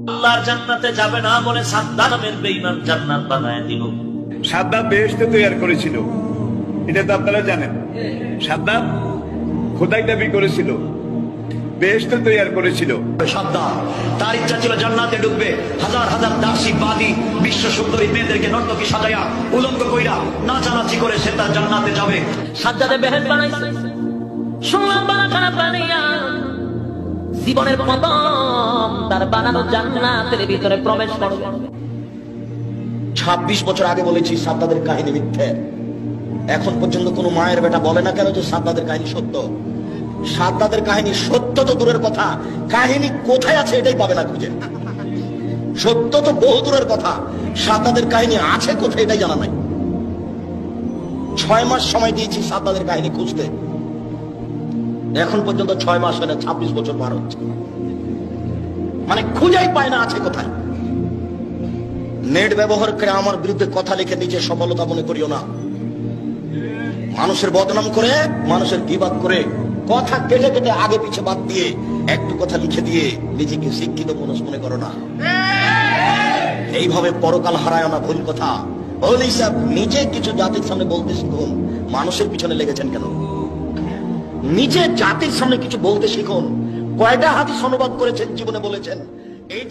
আল্লাহর জান্নাতে যাবে না বলে সাদ্দাত নামের বেঈমান জান্নাত বানায় দিল। সাদ্দাত বেহেশত তৈরি করেছিল, এটা তো আপনারা জানেন। সাদ্দাত খোদাই দাবি করেছিল, বেহেশত তৈরি করেছিল। সাদ্দাত তার ইচ্ছা ছিল জান্নাতে ঢুকবে, হাজার হাজার দাসী বাদী বিশ্ব সুন্দরী মেয়েদেরকে নর্তকী সাজায়া উলঙ্গ কইরা নাচানাচি করে সে তার জান্নাতে যাবে। সাদ্দাতে বেহেশত বানাইছে, শুনলাম বানা খারাপ বানাইয়া জীবনের প্রথম তার বানানো জান্নাতের ভিতরে প্রবেশ করবে। 26 বছর আগে বলেছি সাদ্দাতের কাহিনী মিথ্যে। এখন পর্যন্ত কোন মায়ের বেটা বলে না কেন যে সাদ্দাতের কাহিনী সত্য। সাদ্দাতের কাহিনী সত্য তো দূরের কথা, কাহিনী কোথায় আছে এটাই পাবে না খুঁজে। সত্য তো বহু দূরের কথা, সাদ্দাতের কাহিনী আছে কোথায় এটাই জানা নাই। 6 মাস সময় দিয়েছি সাদ্দাতের কাহিনী খুঁজতে, এখন পর্যন্ত 6 মাস হয় না, 26 বছর পার হচ্ছে। মানে খুঁজেই পায় না আছে কোথায়। নেট ব্যবহার করে আমার বিরুদ্ধে কথা লিখে নিজের সফলতা মনে করিও না। মানুষের বদনাম করে, মানুষের গীবাত করে, কথা কেটে কেটে আগে পিছে বাদ দিয়ে একটু কথা লিখে দিয়ে নিজেকে শিক্ষিত মানুষ মনে করো না। এইভাবে পরকাল হারায় না, ভুল কথা। ওলি সাহেব নিজে কিছু জাতির সামনে বলতে শিখুন, মানুষের পিছনে লেগেছেন কেন? নিজে জাতির সামনে কিছু বলতে শিখুন। কয়টা হাদিস অনুবাদ করেছেন জীবনে বলেছেন এই